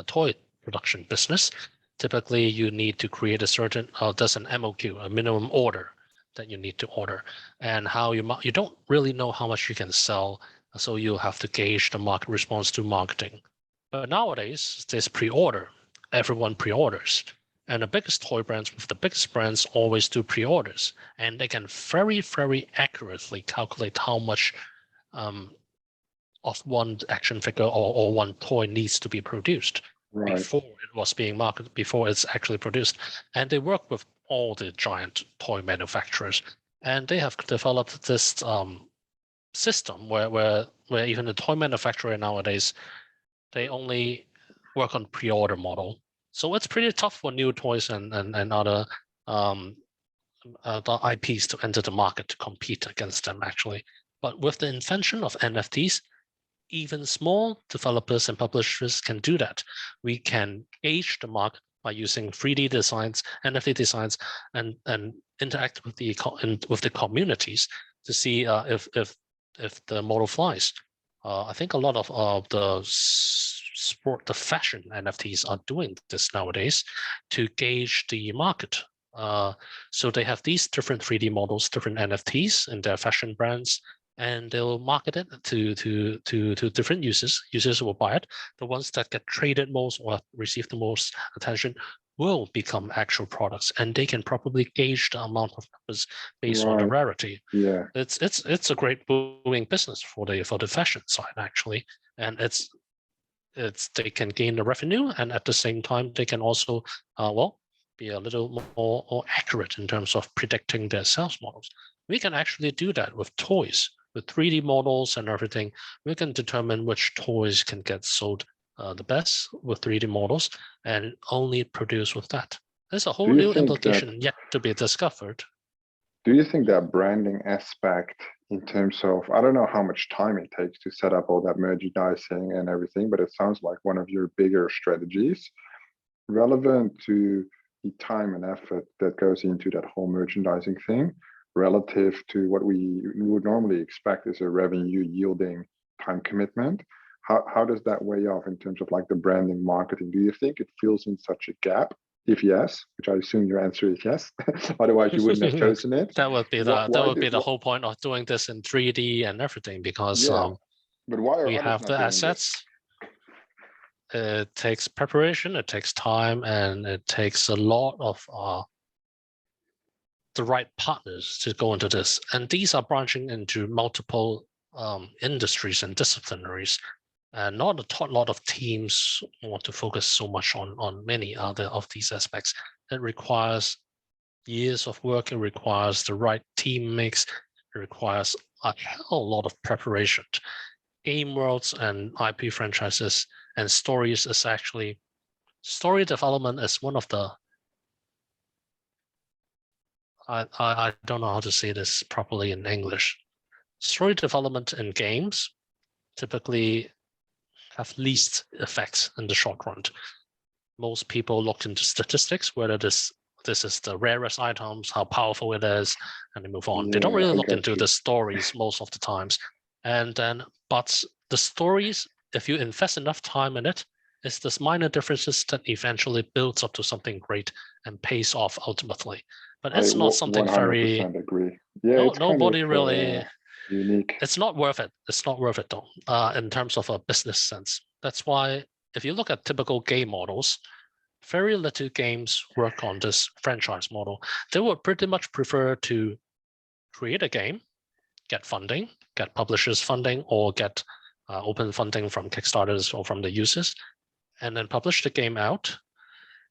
toy production business, typically you need to create a certain there's an MOQ, a minimum order that you need to order, and how you don't really know how much you can sell, so you have to gauge the market response to marketing. But nowadays there's pre-order. Everyone pre-orders, and the biggest toy brands with the biggest brands always do pre-orders, and they can very, very accurately calculate how much of one action figure or one toy needs to be produced before it was being marketed, before it's actually produced. And they work with all the giant toy manufacturers, and they have developed this system where even the toy manufacturer nowadays, they only work on pre-order model. So it's pretty tough for new toys and other IPs to enter the market to compete against them, actually. But with the invention of NFTs, even small developers and publishers can do that. We can gauge the market by using 3D designs, NFT designs, and interact with the communities to see if the model flies. I think a lot of the fashion NFTs are doing this nowadays to gauge the market. So they have these different 3D models, different NFTs in their fashion brands, and they'll market it to different users. Users will buy it. The ones that get traded most or receive the most attention will become actual products, and they can probably gauge the amount of numbers based on the rarity. Yeah, it's a great booming business for the fashion side, actually, and they can gain the revenue, and at the same time they can also be a little more accurate in terms of predicting their sales models. We can actually do that with toys, with 3D models and everything. We can determine which toys can get sold the best with 3D models, and only produce with that. There's a whole new implication yet to be discovered. Do you think that branding aspect, in terms of, I don't know how much time it takes to set up all that merchandising and everything, but it sounds like one of your bigger strategies, relevant to the time and effort that goes into that whole merchandising thing, relative to what we would normally expect is a revenue yielding time commitment? How does that weigh off in terms of like the branding marketing? Do you think it fills in such a gap? If yes, which I assume your answer is yes, otherwise you wouldn't have chosen it. That would be the whole point of doing this in 3D and everything, because but why we have the assets. It takes preparation, it takes time, and it takes a lot of the right partners to go into this. And these are branching into multiple industries and disciplinaries. And not a lot of teams want to focus so much on many other of these aspects. It requires years of work. It requires the right team mix. It requires a hell lot of preparation. Game worlds and IP franchises and stories is actually, story development is one of the, I don't know how to say this properly in English. Story development in games typically have least effects in the short run. Most people look into statistics, whether this is the rarest items, how powerful it is, and they move on. They don't really look into the stories most of the times. And then, but the stories, if you invest enough time in it, it's this minor differences that eventually builds up to something great and pays off ultimately. But it's not something 100% very agree. Yeah, nobody really unique. It's not worth it. It's not worth it though, in terms of a business sense. That's why if you look at typical game models, very little games work on this franchise model. They would pretty much prefer to create a game, get funding, get publishers funding, or get open funding from Kickstarters or from the users, and then publish the game out.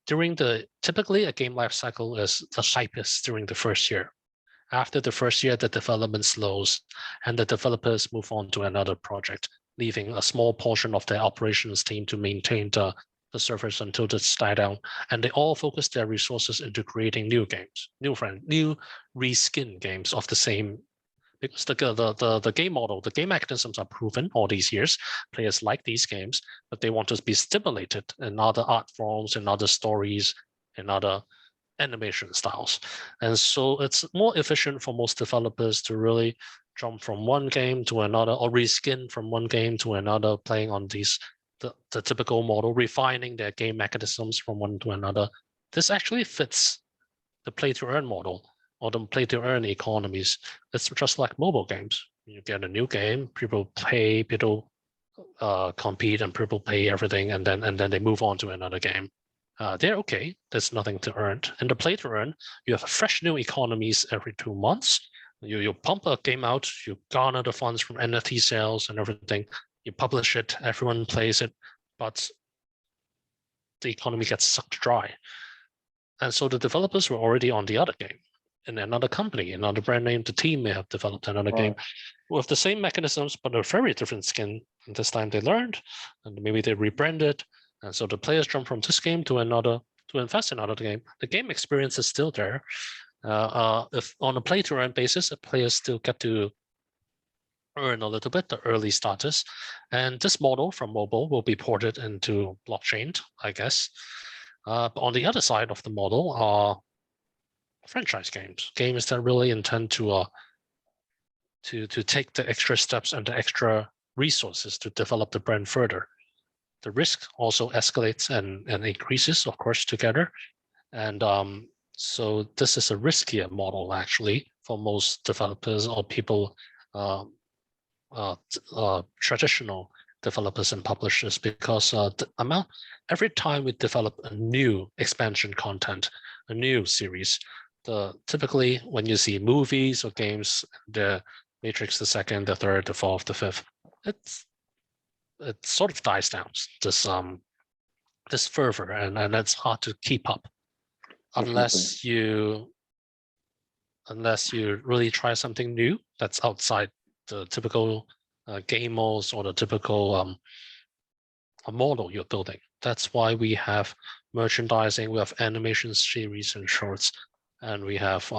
Typically a game life cycle is the hypest during the first year. After the first year, the development slows and the developers move on to another project, leaving a small portion of their operations team to maintain the the servers until this died down, and they all focused their resources into creating new games, new reskin games of the same. Because the game model, the game mechanisms are proven all these years. Players like these games, but they want to be stimulated in other art forms, in other stories, in other animation styles. And so it's more efficient for most developers to really jump from one game to another, or reskin from one game to another, playing on these the typical model, refining their game mechanisms from one to another. This actually fits the play to earn model, or the play to earn economies. It's just like mobile games. You get a new game, people pay, people compete, and people pay everything, and then they move on to another game. They're okay. There's nothing to earn. In the play to earn, you have fresh new economies every 2 months. You pump a game out, you garner the funds from NFT sales and everything. You publish it, everyone plays it, but the economy gets sucked dry. And so the developers were already on the other game in another company, another brand name. The team may have developed another game with the same mechanisms, but a very different skin. And this time they learned, and maybe they rebranded. And so the players jump from this game to another to invest in another game. The game experience is still there. If on a play to earn basis, players still get to earn a little bit, the early status. And this model from mobile will be ported into blockchain, I guess. But on the other side of the model are franchise games that really intend to take the extra steps and the extra resources to develop the brand further. The risk also escalates and increases, of course, together. And so this is a riskier model, actually, for most developers or people, traditional developers and publishers, because the amount, every time we develop a new expansion content, a new series, typically when you see movies or games, the Matrix, the second, the third, the fourth, the fifth, it sort of dies down, this fervor, and it's hard to keep up unless you really try something new that's outside the typical game modes or the typical model you're building. That's why we have merchandising, we have animation series and shorts, and we have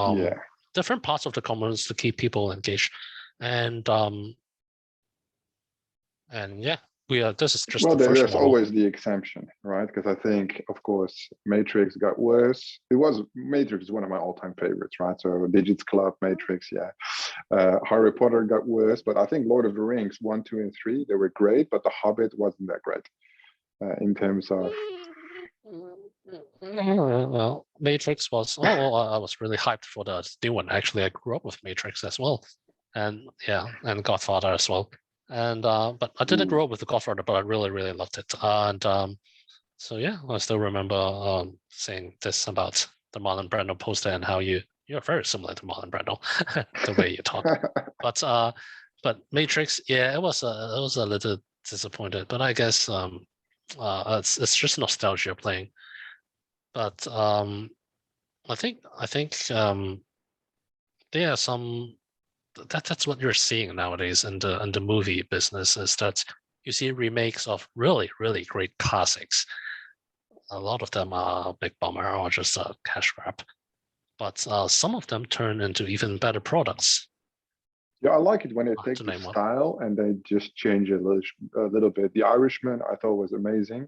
different parts of the commons to keep people engaged. And yeah, this is just the first there's model. always the exemption, right? Because I think, of course, Matrix got worse. Matrix is one of my all-time favorites, right? So Digits Club, Matrix, Harry Potter got worse, but I think Lord of the Rings 1, 2, and 3, they were great, but The Hobbit wasn't that great in terms of. Well, Matrix was. I was really hyped for the new one. Actually, I grew up with Matrix as well, and Godfather as well. And but I didn't grow up with the Godfather, but I really, really loved it. And so yeah, I still remember saying this about the Marlon Brando poster and how you're very similar to Marlon Brando, the way you talk. But Matrix, yeah, it was a little disappointed, but I guess it's just nostalgia playing. But I think there are some. That's what you're seeing nowadays in the movie business, is that you see remakes of really, really great classics. A lot of them are a big bummer or just a cash grab, but some of them turn into even better products. Yeah, I like it when they take the style and they just change it a little bit. The Irishman I thought was amazing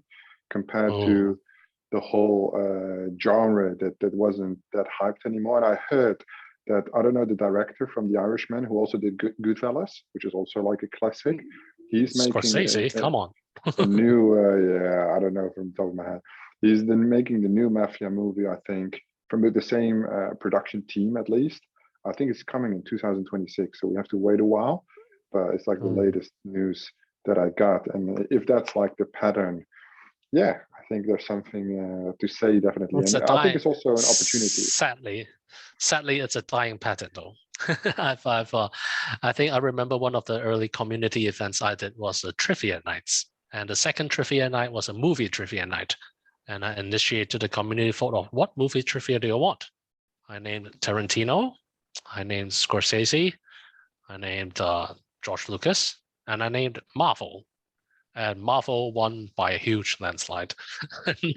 compared to the whole genre that wasn't that hyped anymore. And I heard that, I don't know, the director from The Irishman, who also did Goodfellas, which is also like a classic, he's Scorsese, come on. a new, I don't know from the top of my head. He's been making the new Mafia movie, I think, from the same production team at least. I think it's coming in 2026, so we have to wait a while. But it's like the latest news that I got. And if that's like the pattern, yeah, I think there's something to say, definitely. And I think it's also an opportunity. Sadly, it's a dying pattern, though. I think I remember one of the early community events I did was a trivia nights, and the second trivia night was a movie trivia night. And I initiated the community vote of what movie trivia do you want? I named Tarantino, I named Scorsese, I named George Lucas, and I named Marvel. and Marvel won by a huge landslide.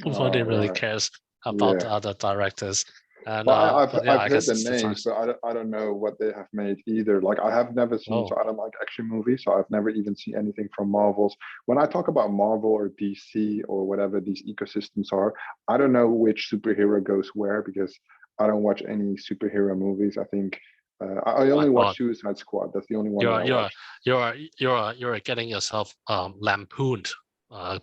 Nobody All really right. cares about the Yeah. other directors. And Well, but yeah, I've I heard guess the it's the names, times. but I don't know what they have made either. Like I have never seen, so Oh, I don't like action movies, so I've never even seen anything from Marvel's. When I talk about Marvel or DC or whatever these ecosystems are, I don't know which superhero goes where because I don't watch any superhero movies. I think I my only watch God. Suicide Squad. That's the only one that You're I you're watch. you're getting yourself lampooned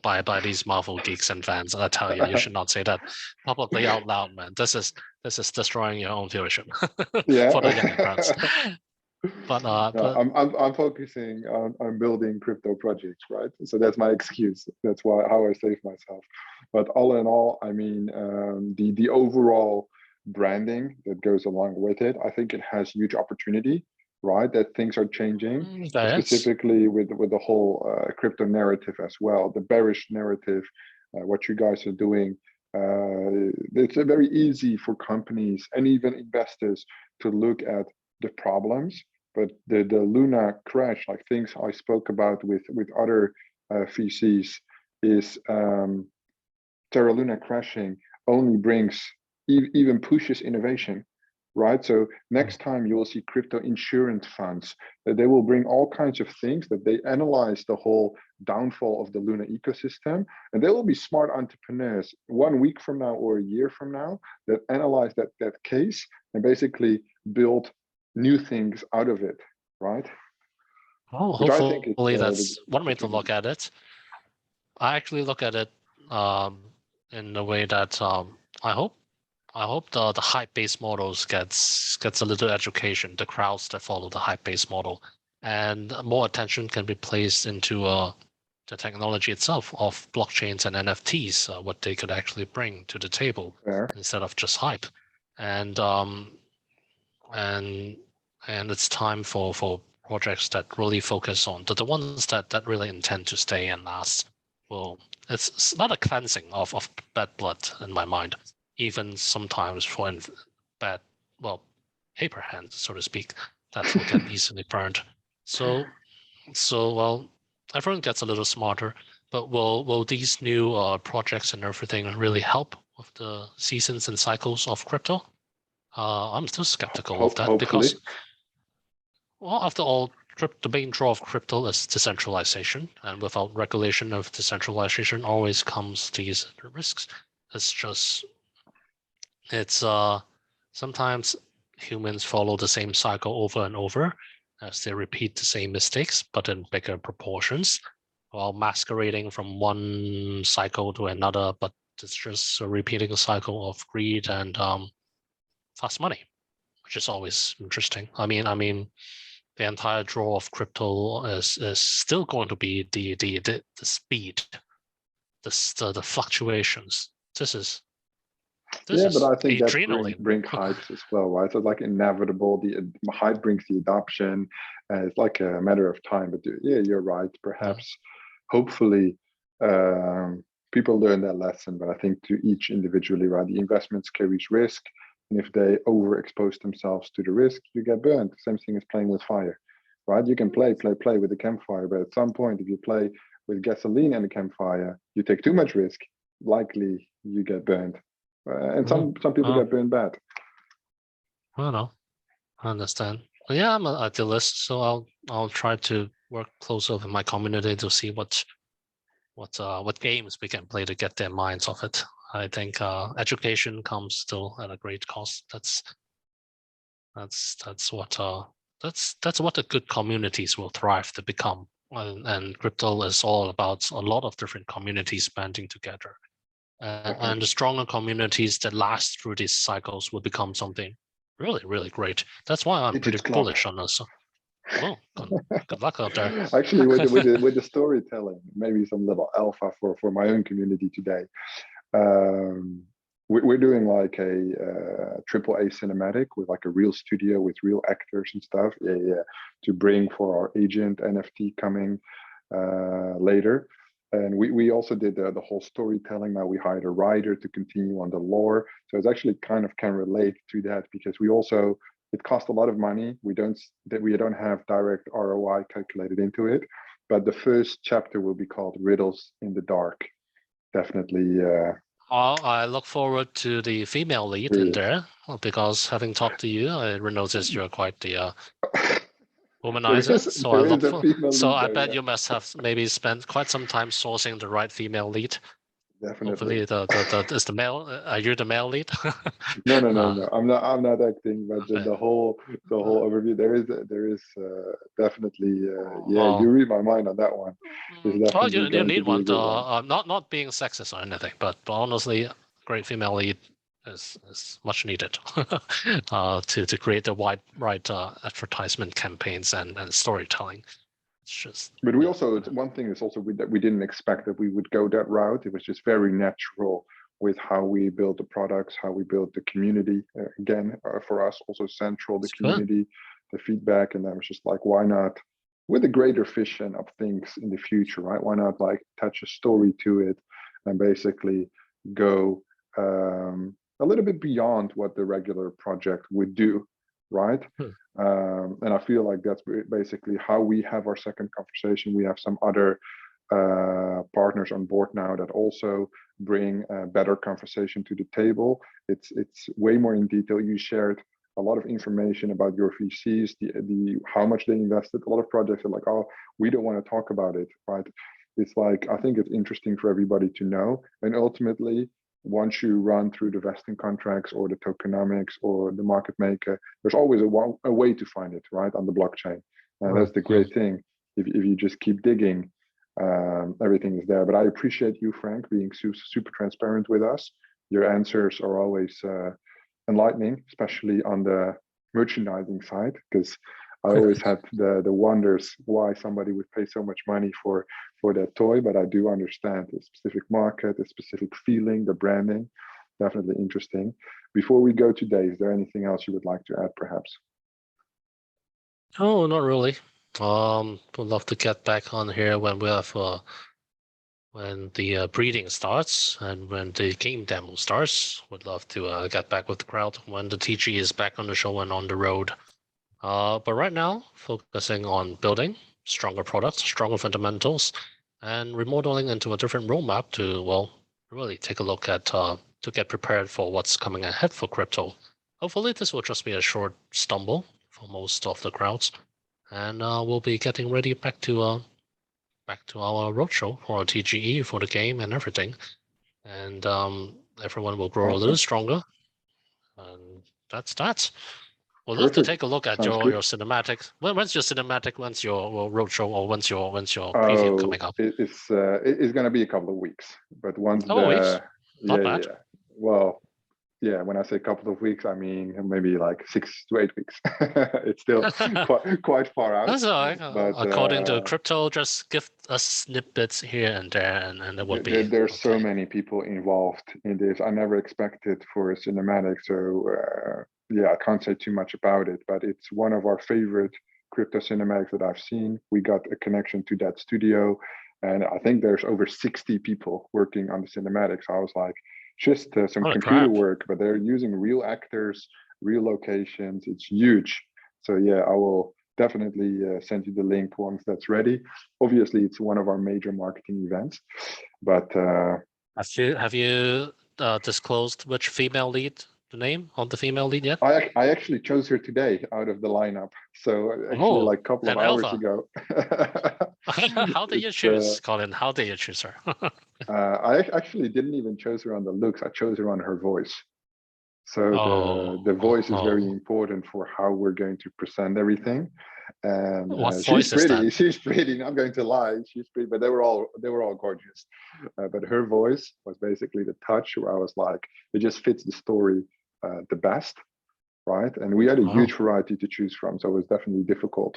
by these Marvel geeks and fans. I tell you, you should not say that publicly out loud, man. This is destroying your own viewership for the younger crowds. Yeah. No, But I'm focusing on building crypto projects, right? So that's my excuse. That's why how I save myself. But all in all, I mean, the overall branding that goes along with it, I think it has huge opportunity, right? That things are changing, that's specifically with the whole crypto narrative as well, the bearish narrative, what you guys are doing. It's very easy for companies and even investors to look at the problems, but the Luna crash, like things I spoke about with other VCs, is Terra Luna crashing only brings even pushes innovation, right? So next time you will see crypto insurance funds that they will bring all kinds of things that they analyze the whole downfall of the Luna ecosystem, and they will be smart entrepreneurs 1 week from now or a year from now that analyze that case and basically build new things out of it, right? well, Which I think it's hopefully the that's one way to look opportunity. at it. I actually look at it in a way that I hope the hype-based models gets a little education, the crowds that follow the hype-based model, and more attention can be placed into the technology itself of blockchains and NFTs, what they could actually bring to the table Fair. instead of just hype. And and and it's time for projects that really focus on the ones that really intend to stay and last. Well, it's not a cleansing of bad blood in my mind, even sometimes for bad, well, paper hands, so to speak, that will get easily burned. So well, everyone gets a little smarter, but will these new projects and everything really help with the seasons and cycles of crypto? I'm still skeptical of that because, Hopefully. well, after all, the main draw of crypto is decentralization, and without regulation of decentralization, always comes these risks. It's just, it's sometimes humans follow the same cycle over and over as they repeat the same mistakes, but in bigger proportions, while masquerading from one cycle to another, but it's just a repeating cycle of greed and fast money, which is always interesting. I mean, the entire draw of crypto is still going to be the speed, the fluctuations. This Yeah, but is I think that adrenaline. bring hypes as well, right? So like inevitable, the hype brings the adoption. It's like a matter of time. But yeah, you're right. Mm. Perhaps, hopefully, people learn that lesson. But I think to each individually, right? The investments carries risk, and if they overexpose themselves to the risk, you get burned. Same thing as playing with fire, right? You can play with the campfire, but at some point, if you play with gasoline and a campfire, you take too much risk. Likely, you get burned. And Mm. some people get burned bad. I don't know. I understand. But yeah, I'm an idealist, so I'll try to work closer with my community to see what games we can play to get their minds off it. I think education comes still at a great cost. That's what the good communities will thrive to become. And crypto is all about a lot of different communities banding together. And the stronger communities that last through these cycles will become something really, really great. That's why I'm pretty Digits Club. bullish on this. Well, good luck out there. Actually, with the storytelling, maybe some little alpha for my own community today. We're doing like a triple A cinematic with like a real studio with real actors and stuff. Yeah, to bring for our agent NFT coming later. And we also did the whole storytelling. Now we hired a writer to continue on the lore. So it's actually kind of can relate to that because we also it cost a lot of money. We don't have direct ROI calculated into it, but the first chapter will be called Riddles in the Dark. Definitely. I look forward to the female lead in there, because having talked to you, I noticed you're quite the womanizer. So I there look is a for. female So lead I there, bet yeah. you must have maybe spent quite some time sourcing the right female lead. Definitely. Hopefully, the is the male. Are you the male lead? No. I'm not acting, but Okay. the whole overview. There is definitely. Yeah, you Well, read my mind on that one. It's well, definitely you going to need be a one. good one. Not being sexist or anything, but honestly, great female lead is much needed to create the right advertisement campaigns and storytelling. It's just But we also, one thing is also that we didn't expect that we would go that route. It was just very natural with how we built the products, how we built the community. Again, for us, also central, the good. community, the feedback. And I was just like, why not, with a greater vision of things in the future, right? Why not like attach a story to it and basically go a little bit beyond what the regular project would do, right? And I feel like that's basically how we have our second conversation. We have some other partners on board now that also bring a better conversation to the table. It's way more in detail. You shared a lot of information about your VCs, the how much they invested. A lot of projects are like, oh, we don't want to talk about it, right? It's like, I think it's interesting for everybody to know. And ultimately, once you run through the vesting contracts or the tokenomics or the market maker, there's always a way to find it, right, on the blockchain. And that's the great thing. If you just keep digging, everything is there. But I appreciate you, Frank, being super transparent with us. Your answers are always enlightening, especially on the merchandising side, because I always had the wonders why somebody would pay so much money for that toy, but I do understand the specific market, the specific feeling, the branding. Definitely interesting. Before we go today, is there anything else you would like to add, perhaps? Oh, not really. Would love to get back on here when we have when the breeding starts and when the game demo starts. Would love to get back with the crowd when the TG is back on the show and on the road. But right now, focusing on building stronger products, stronger fundamentals, and remodeling into a different roadmap to, well, really take a look at to get prepared for what's coming ahead for crypto. Hopefully, this will just be a short stumble for most of the crowds, and we'll be getting ready back to our roadshow for our TGE for the game and everything, and everyone will grow a little Awesome. stronger, and that's that. We'll love to Perfect. take a look at Sounds your good. cinematic. When's your cinematic? When's your roadshow? Or when's your preview Oh, coming up? it's going to be a couple of weeks, but once Oh, weeks. Not yeah, bad. well, yeah, when I say a couple of weeks, I mean maybe like 6 to 8 weeks. It's still quite far out, That's all right. but According to crypto, just give us snippets here and there, and it would be there's so okay. many people involved in this. I never expected for a cinematic, so yeah, I can't say too much about it, but it's one of our favorite crypto cinematics that I've seen. We got a connection to that studio, and I think there's over 60 people working on the cinematics. I was like, just some Holy computer crap! work, but they're using real actors, real locations. It's huge. So yeah, I will definitely send you the link once that's ready. Obviously, it's one of our major marketing events, but Have you disclosed which female lead, the name of the female lead yet? I actually chose her today out of the lineup. So actually, Oh, like a couple of an hours alpha. ago. How did you It's choose, Colin? How did you choose her? I actually didn't even choose her on the looks. I chose her on her voice. So the voice is very oh. important for how we're going to present everything. And What she's voice is that? pretty. She's pretty. Not going to lie, she's pretty. But they were all gorgeous. But her voice was basically the touch where I was like, it just fits the story the best, right? And we had a Wow. huge variety to choose from, so it was definitely difficult.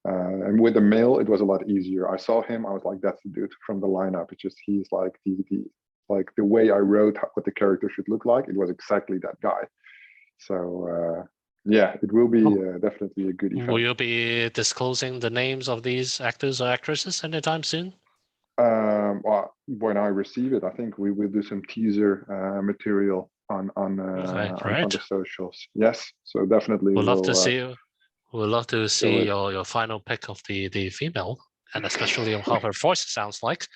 And with the male, it was a lot easier. I saw him, I was like, that's the dude from the lineup. It's just he's like the way I wrote what the character should look like. It was exactly that guy. So yeah, it will be definitely a good Will event. you be disclosing the names of these actors or actresses anytime soon? Well, when I receive it, I think we will do some teaser material on Okay, on great. the socials. Yes, so definitely We'd love to we'll see. We'd love to show see it. your final pick of the female. and especially on how her voice sounds like.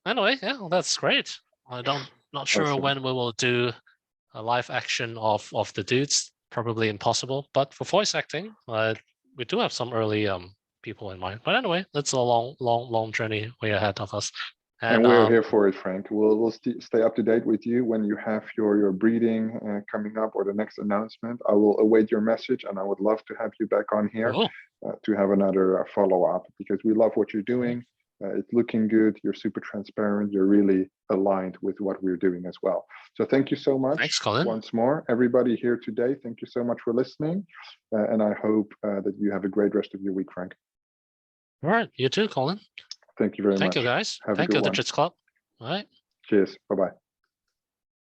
Anyway, yeah, that's great. Not sure Awesome. when we will do a live action of the dudes. Probably impossible, but for voice acting, we do have some early people in mind. But anyway, that's a long journey way ahead of us. And we're here for it, Frank. We'll stay up to date with you when you have your breeding coming up or the next announcement. I will await your message, and I would love to have you back on here to have another follow-up, because we love what you're doing. It's looking good. You're super transparent. You're really aligned with what we're doing as well. So thank you so much. Thanks, Colin. Once more, everybody here today, thank you so much for listening. And I hope that you have a great rest of your week, Frank. All right, you too, Colin. Thank you very much. Thank you, guys. Thank you, the Chits Club. All right. Cheers. Bye-bye.